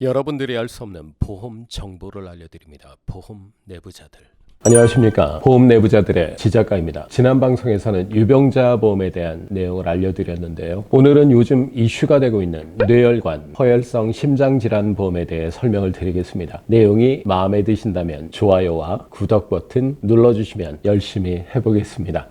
여러분들이 알 수 없는 보험 정보를 알려드립니다. 보험 내부자들. 안녕하십니까. 보험 내부자들의 지작가입니다. 지난 방송에서는 유병자 보험에 대한 내용을 알려드렸는데요. 오늘은 요즘 이슈가 되고 있는 뇌혈관, 허혈성 심장질환 보험에 대해 설명을 드리겠습니다. 내용이 마음에 드신다면 좋아요와 구독 버튼 눌러주시면 열심히 해보겠습니다.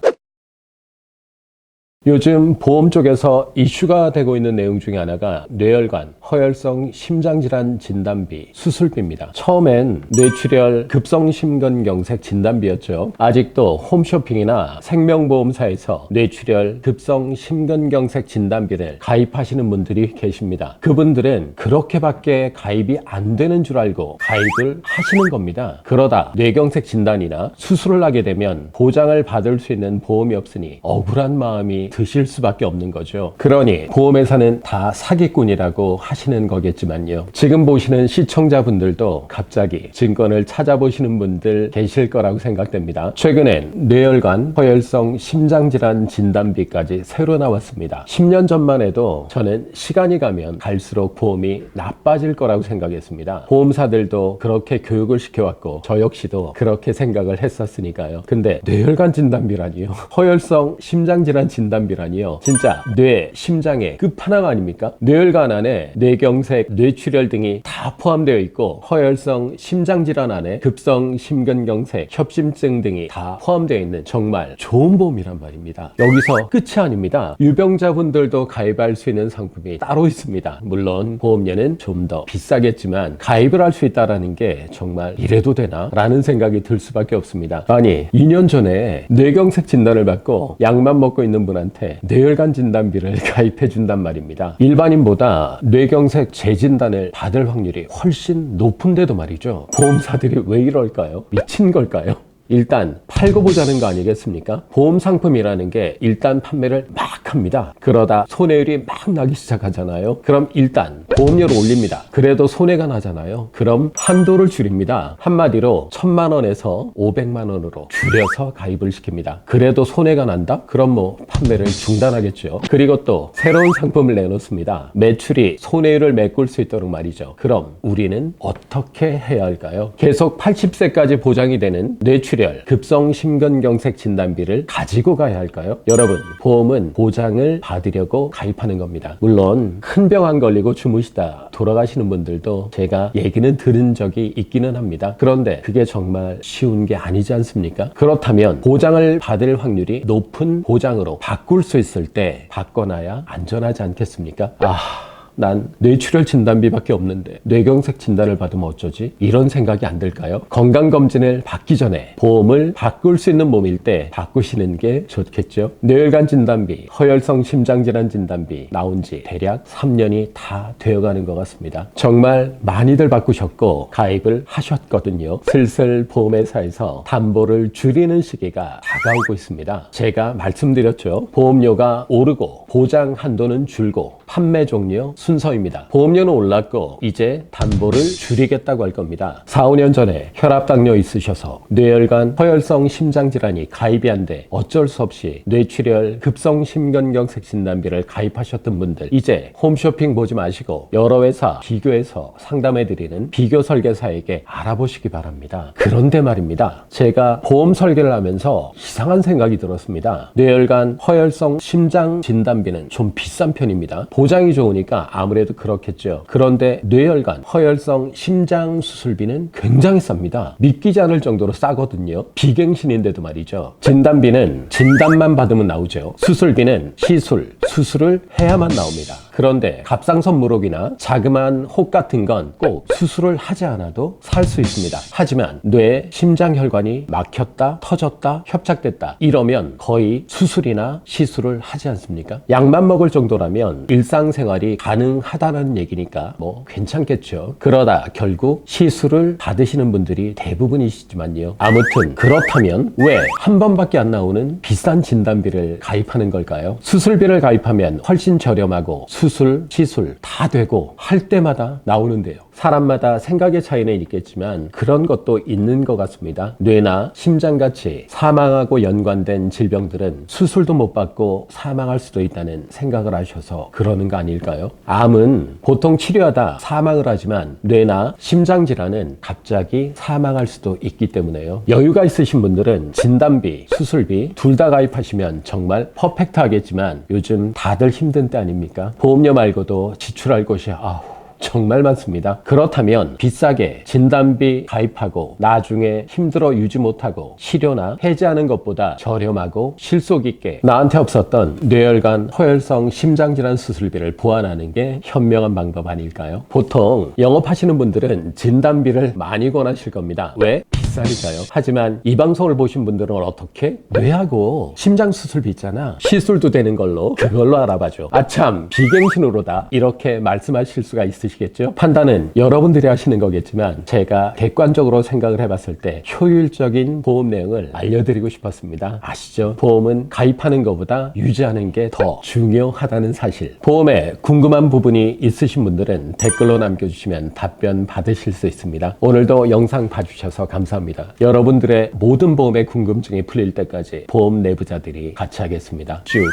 요즘 보험 쪽에서 이슈가 되고 있는 내용 중에 하나가 뇌혈관, 허혈성 심장질환 진단비, 수술비입니다. 처음엔 뇌출혈 급성심근경색 진단비였죠. 아직도 홈쇼핑이나 생명보험사에서 뇌출혈 급성심근경색 진단비를 가입하시는 분들이 계십니다. 그분들은 그렇게밖에 가입이 안 되는 줄 알고 가입을 하시는 겁니다. 그러다 뇌경색 진단이나 수술을 하게 되면 보장을 받을 수 있는 보험이 없으니 억울한 마음이 드실 수밖에 없는 거죠. 그러니 보험회사는 다 사기꾼이라고 하시는 거겠지만요. 지금 보시는 시청자분들도 갑자기 증권을 찾아보시는 분들 계실 거라고 생각됩니다. 최근엔 뇌혈관, 허혈성 심장질환 진단비까지 새로 나왔습니다. 10년 전만 해도 저는 시간이 가면 갈수록 보험이 나빠질 거라고 생각했습니다. 보험사들도 그렇게 교육을 시켜왔고 저 역시도 그렇게 생각을 했었으니까요. 근데 뇌혈관 진단비라니요. 허혈성 심장질환 진단비라니요. 진짜 뇌, 심장의 끝판왕 아닙니까? 뇌혈관 안에 뇌경색, 뇌출혈 등이 다 포함되어 있고 허혈성 심장질환 안에 급성 심근경색, 협심증 등이 다 포함되어 있는 정말 좋은 보험이란 말입니다. 여기서 끝이 아닙니다. 유병자분들도 가입할 수 있는 상품이 따로 있습니다. 물론 보험료는 좀 더 비싸겠지만 가입을 할 수 있다는 게 정말 이래도 되나? 라는 생각이 들 수밖에 없습니다. 아니 2년 전에 뇌경색 진단을 받고 약만 먹고 있는 분한테 뇌혈관 진단비를 가입해 준단 말입니다. 일반인보다 뇌경색 재진단을 받을 확률이 훨씬 높은데도 말이죠. 보험사들이 왜 이럴까요? 미친 걸까요? 일단 팔고 보자는 거 아니겠습니까? 보험 상품이라는 게 일단 판매를 막 합니다. 그러다 손해율이 막 나기 시작하잖아요. 그럼 일단 보험료를 올립니다. 그래도 손해가 나잖아요. 그럼 한도를 줄입니다. 한마디로 1,000만 원에서 500만 원으로 줄여서 가입을 시킵니다. 그래도 손해가 난다? 그럼 뭐 판매를 중단하겠죠. 그리고 또 새로운 상품을 내놓습니다. 매출이 손해율을 메꿀 수 있도록 말이죠. 그럼 우리는 어떻게 해야 할까요? 계속 80세까지 보장이 되는 뇌출혈 급성 심근경색 진단비를 가지고 가야 할까요? 여러분, 보험은 보장을 받으려고 가입하는 겁니다. 물론 큰 병 안 걸리고 주무시다 돌아가시는 분들도 제가 얘기는 들은 적이 있기는 합니다. 그런데 그게 정말 쉬운 게 아니지 않습니까? 그렇다면 보장을 받을 확률이 높은 보장으로 바꿀 수 있을 때 바꿔놔야 안전하지 않겠습니까? 난 뇌출혈 진단비밖에 없는데 뇌경색 진단을 받으면 어쩌지? 이런 생각이 안 들까요? 건강검진을 받기 전에 보험을 바꿀 수 있는 몸일 때 바꾸시는 게 좋겠죠? 뇌혈관 진단비, 허혈성 심장질환 진단비 나온 지 대략 3년이 다 되어가는 것 같습니다. 정말 많이들 바꾸셨고 가입을 하셨거든요. 슬슬 보험회사에서 담보를 줄이는 시기가 다가오고 있습니다. 제가 말씀드렸죠. 보험료가 오르고 보장 한도는 줄고 판매 종료 순서입니다. 보험료는 올랐고 이제 담보를 줄이겠다고 할 겁니다. 4, 5년 전에 혈압당뇨 있으셔서 뇌혈관, 허혈성 심장질환이 가입이 안 돼 어쩔 수 없이 뇌출혈 급성 심근경색 진단비를 가입하셨던 분들 이제 홈쇼핑 보지 마시고 여러 회사 비교해서 상담해드리는 비교 설계사에게 알아보시기 바랍니다. 그런데 말입니다. 제가 보험 설계를 하면서 이상한 생각이 들었습니다. 뇌혈관, 허혈성 심장 진단비는 좀 비싼 편입니다. 보장이 좋으니까 아무래도 그렇겠죠. 그런데 뇌혈관, 허혈성 심장 수술비는 굉장히 쌉니다. 믿기지 않을 정도로 싸거든요. 비갱신인데도 말이죠. 진단비는 진단만 받으면 나오죠. 수술비는 수술을 해야만 나옵니다. 그런데 갑상선무록이나 자그마한 혹 같은 건 꼭 수술을 하지 않아도 살 수 있습니다. 하지만 뇌, 심장혈관이 막혔다, 터졌다, 협착됐다 이러면 거의 수술이나 시술을 하지 않습니까? 약만 먹을 정도라면 일상생활이 가능하다는 얘기니까 뭐 괜찮겠죠. 그러다 결국 시술을 받으시는 분들이 대부분이시지만요. 아무튼 그렇다면 왜 한 번밖에 안 나오는 비싼 진단비를 가입하는 걸까요? 수술비를 가입하면 훨씬 저렴하고 수술, 시술 다 되고 할 때마다 나오는데요. 사람마다 생각의 차이는 있겠지만 그런 것도 있는 것 같습니다. 뇌나 심장같이 사망하고 연관된 질병들은 수술도 못 받고 사망할 수도 있다는 생각을 하셔서 그러는 거 아닐까요? 암은 보통 치료하다 사망을 하지만 뇌나 심장질환은 갑자기 사망할 수도 있기 때문에요. 여유가 있으신 분들은 진단비, 수술비 둘 다 가입하시면 정말 퍼펙트하겠지만 요즘 다들 힘든 때 아닙니까? 보험료 말고도 지출할 것이 정말 많습니다. 그렇다면 비싸게 진단비 가입하고 나중에 힘들어 유지 못하고 실효나 해지하는 것보다 저렴하고 실속 있게 나한테 없었던 뇌혈관, 허혈성 심장질환 수술비를 보완하는 게 현명한 방법 아닐까요? 보통 영업하시는 분들은 진단비를 많이 권하실 겁니다. 왜? 비싸니까요. 하지만 이 방송을 보신 분들은 어떻게? 뇌하고 심장 수술비 있잖아. 시술도 되는 걸로 그걸로 알아봐줘. 아참 비갱신으로다 이렇게 말씀하실 수가 있으시겠죠? 판단은 여러분들이 하시는 거겠지만 제가 객관적으로 생각을 해봤을 때 효율적인 보험 내용을 알려드리고 싶었습니다. 아시죠? 보험은 가입하는 것보다 유지하는 게 더 중요하다는 사실. 보험에 궁금한 부분이 있으신 분들은 댓글로 남겨주시면 답변 받으실 수 있습니다. 오늘도 영상 봐주셔서 감사합니다. 여러분들의 모든 보험의 궁금증이 풀릴 때까지 보험 내부자들이 같이 하겠습니다. 쭉